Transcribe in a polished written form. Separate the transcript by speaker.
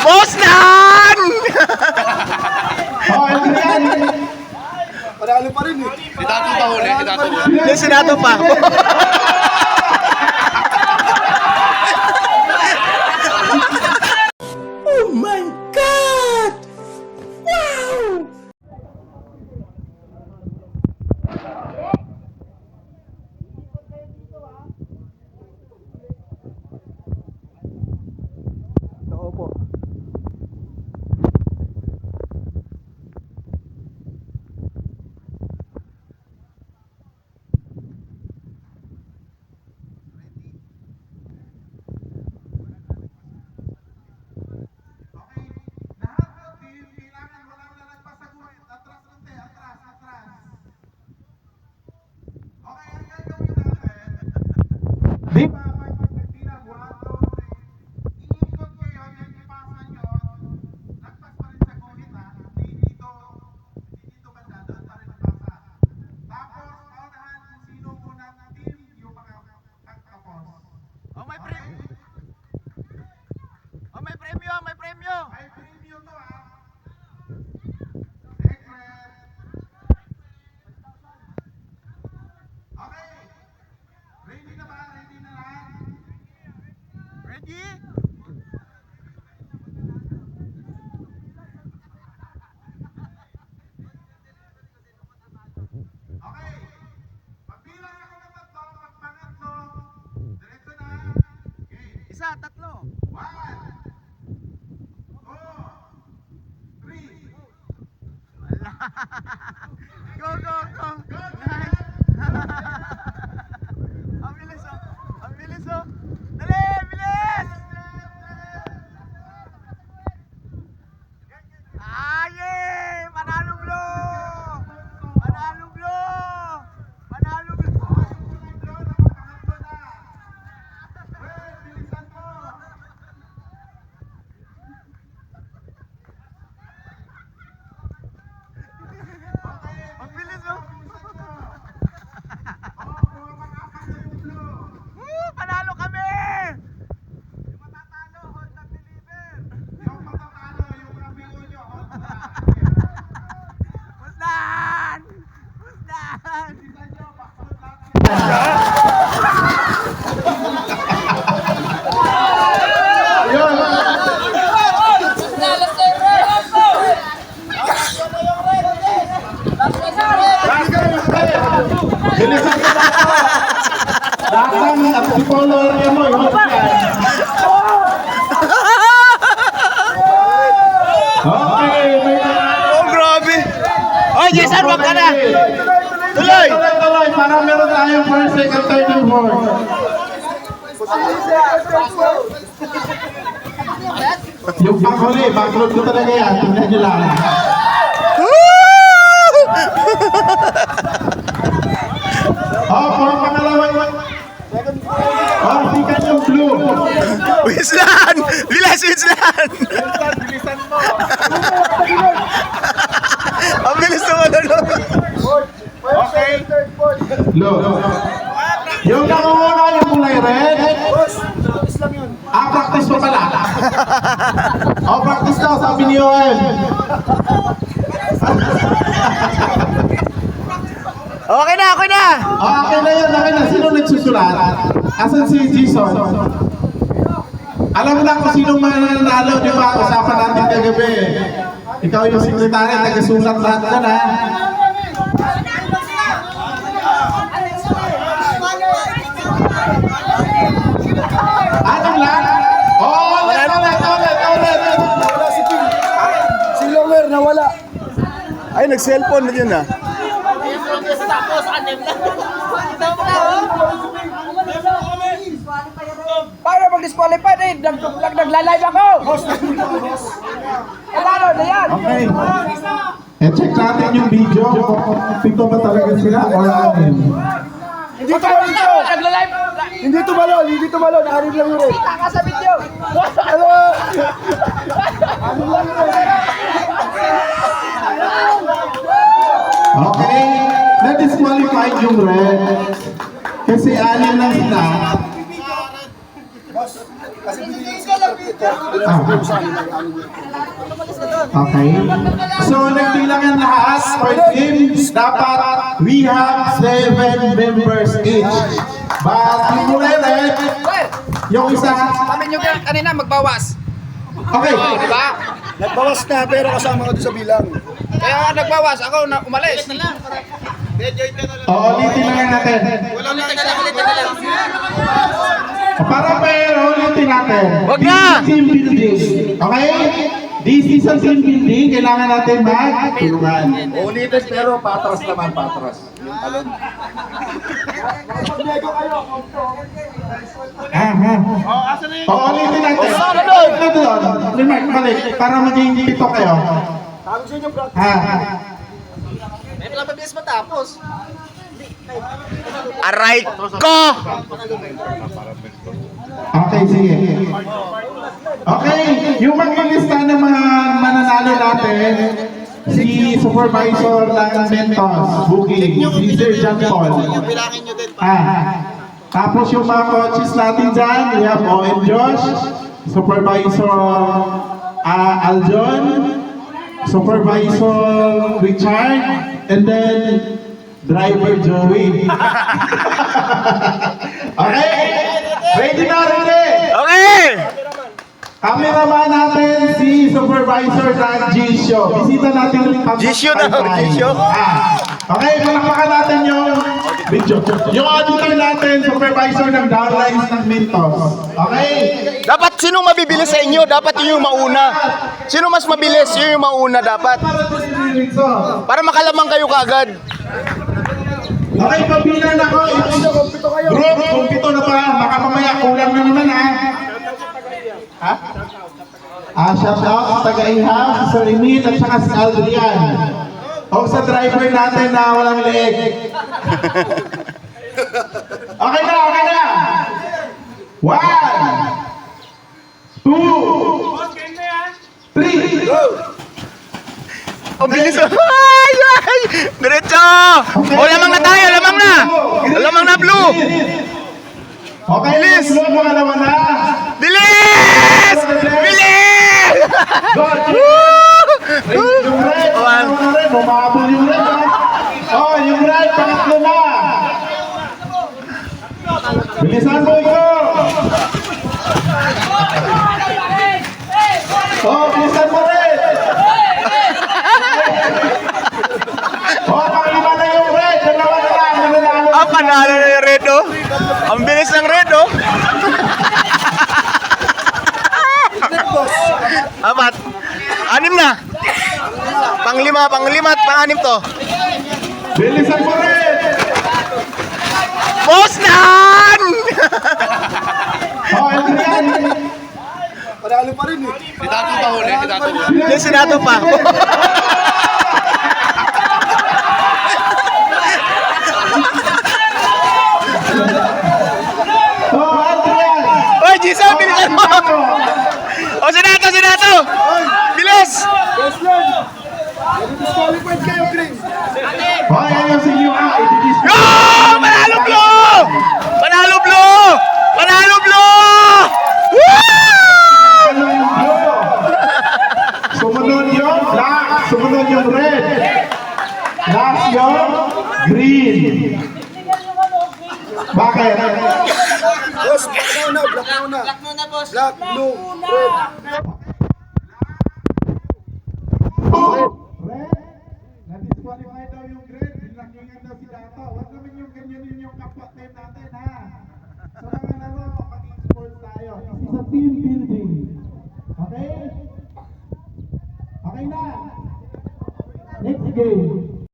Speaker 1: Boss Dan!
Speaker 2: Oh, ito na yan.
Speaker 3: Panalo pa rin eh.
Speaker 4: Itato pa huli, itato pa.
Speaker 1: May sinato pa. Oh my God! Wow! Oo po.
Speaker 2: Di ba, pag nagtira, buhato, iikot kayo, then ipasa nyo, lagpas pa rin sa guhit ha, hindi dito banda, doon pa rin ipasa. Tapos, paunahan kung sino unang team, yung makakapos.
Speaker 1: Oh, may premyo! Oh, may premyo! May premyo!
Speaker 2: May premium to ha. Secret. Okay. Ready na ba? Ready na lahat?
Speaker 1: Ready?
Speaker 2: Okay. Pagbilang ako ng tatlo, pag pangatlo, diretso na. Okay.
Speaker 1: Isa, tatlo.
Speaker 2: 1, 2, 3.
Speaker 1: Go, go, go!
Speaker 2: Go,
Speaker 1: Ang bilis oh! Ang bilis oh! Dali! Bilis! Aye! Manalo Blue! Manalo Blue! Manalo Blue!
Speaker 2: Bilisan mo.
Speaker 1: Ang bilis oh! Woo! Panalo kami! Yung matatalo, hold and deliver!
Speaker 2: Yung matatalo, yung amigo nyo.
Speaker 1: Musdan! Musdan!
Speaker 2: Bilisan nyo, pakot lang. Bilisan mo na ako. Dakan at si Polo area mo. Okay, may
Speaker 1: Oh, grabe! Oy, Jason, wag ka na! Tuloy!
Speaker 2: Tuloy, para meron tayong first, second, third, and fourth. Yung panghuli, backroad ko talaga yan. Tingnan nyo lang. Oh, puro pangalawa. Oh, sikat yung blue.
Speaker 1: Wislan! Bilis, Wislan!
Speaker 3: Bilisan mo.
Speaker 1: Ang bilis naman ano?
Speaker 2: Okay.
Speaker 3: Third point.
Speaker 2: Blue. Yung nakunguna yung kulay red.
Speaker 3: Boss, practice lang yun.
Speaker 2: Practice mo pala. Oh, practice daw, sabi ni Owen.
Speaker 1: Okay na, okay na!
Speaker 2: Oh, okay na yun, okay na. Sino nagsusulat? Asan si Jason? Alam mo na kung sinong mananalo, di ba? Usapan natin kagabi. Ikaw yung sekretary, taga-sulat lahat ka na. Anong lang? Oh, ulit.
Speaker 3: Nawala si Ping. Si Lomer, nawala.
Speaker 1: Ay, nag-cellphone na yun ah.
Speaker 5: Para mag-disqualify eh, nagla-live ako! Ano na yan?
Speaker 2: Okay. Check natin yung video kung pito ba talaga sila or anim.
Speaker 3: Hindi tumalon ito.
Speaker 5: Nagla-live!
Speaker 3: Hindi tumalon, hindi tumalon. Nakarin lang yun eh.
Speaker 5: Kita ka sa video!
Speaker 3: Ano? Ano lang yun eh.
Speaker 2: Okay. Na-disqualified yung red. Kasi anim lang sila.
Speaker 3: Kasi binigay sa lapit. Pinapagay sa amin ang aming
Speaker 2: Okay. So, nagbilang ang lahat for teams. Dapat we have 7 members each. But yung red, yung isa,
Speaker 5: Sabi nyo kanina magbawas.
Speaker 2: okay.
Speaker 5: Di ba?
Speaker 3: Nagbawas na pero kasama ko doon sa bilang.
Speaker 5: Kaya nagbawas, ako na umalis.
Speaker 2: Ulitin na lang natin. Para pero ulitin natin.
Speaker 5: Wag na!
Speaker 2: Team building. Okay? This is a team building. Kailangan natin magtulungan.
Speaker 3: Ulitin pero patras naman, patras. Yung talon.
Speaker 2: Ulitin natin. Ito doon. Remark, balik. Para maging pito kayo.
Speaker 3: Sabi sa inyo, bro.
Speaker 1: May mabilis matapos.
Speaker 5: Aray ko!
Speaker 2: Okay, sige. Okay, yung maglilista ng mga mananalo natin, si Supervisor ng Mentos, Booking, si Sir John Paul.
Speaker 1: Bilangin nyo din.
Speaker 2: Tapos yung mga coaches natin dyan, we have Owen Josh, Supervisor Aljon, Supervisor Richard, and then Driver Joey. Okay? Ready na, ready?
Speaker 5: Okay!
Speaker 2: Cameraman natin si Supervisor ng Gisio. Bisita natin yung
Speaker 5: Gisio na, Gisio.
Speaker 2: Okay, palakpakan natin yung video. Yung auditor natin, Supervisor ng Downlines ng Mintos. Okay?
Speaker 5: Dapat sino mabibilis sa inyo? Dapat yun yung mauna. Sino mas mabilis? Yun yung mauna dapat. Para makalamang kayo kaagad.
Speaker 2: Okay, pabilan ako. Group, kumpito na pa. Baka mamaya kulang na naman ha. Shout out sa taga-ihaw, si Sir Emil at saka si Aldrian. O sa driver natin na walang leeg. Okay na, okay na. 1, 2, 3, go!
Speaker 5: Ang bilis. Ay! Ay! Diretso! O, lamang na tayo! Lamang na! Lamang na, Blue!
Speaker 2: Okay,
Speaker 5: Bilis!
Speaker 2: Blue, pangalawa na.
Speaker 5: Bilis! Bilis!
Speaker 2: Yung red, pangalawa na rin. Bumabol yung red. Oh, yung red, pangatlo na. Bilisan mo ito. Oh, bilisan mo red. Oh, panglima na yung red. Dalawa na lang. Mananalo.
Speaker 5: Ah, panalo na yung red, oh. Ang bilis ng red, oh. Apat. Anim na. Panglima at pang-anim to.
Speaker 2: Bilisan mo red.
Speaker 5: Boston!
Speaker 2: Oh, Adrian.
Speaker 3: Panalo pa rin eh.
Speaker 4: Dito pa huli, dito pa huli.
Speaker 5: Yung sinato pa.
Speaker 2: Oh, Adrian.
Speaker 5: Oy, Jason, bilisan mo! O, sinato! Bilis!
Speaker 3: Best yan. Disqualified kayo, Green.
Speaker 2: Oh, ayaw sa inyo ah.
Speaker 5: Go! Panalo, Blue! Panalo, Blue! Panalo, Blue! Woo!
Speaker 2: Sumunod yung black, sumunod yung red. Last yung green. Bakit?
Speaker 3: Boss, black na una, black na una.
Speaker 1: Black muna, boss.
Speaker 3: Black, blue, red.
Speaker 2: Red? Na-disqualify daw yung red. Binakingan daw si Dato. Huwag naman yung ganyan yung kapwa team natin ha. Sa mga laro, mag-export tayo. This is a team building. Okay? Okay na. Next game.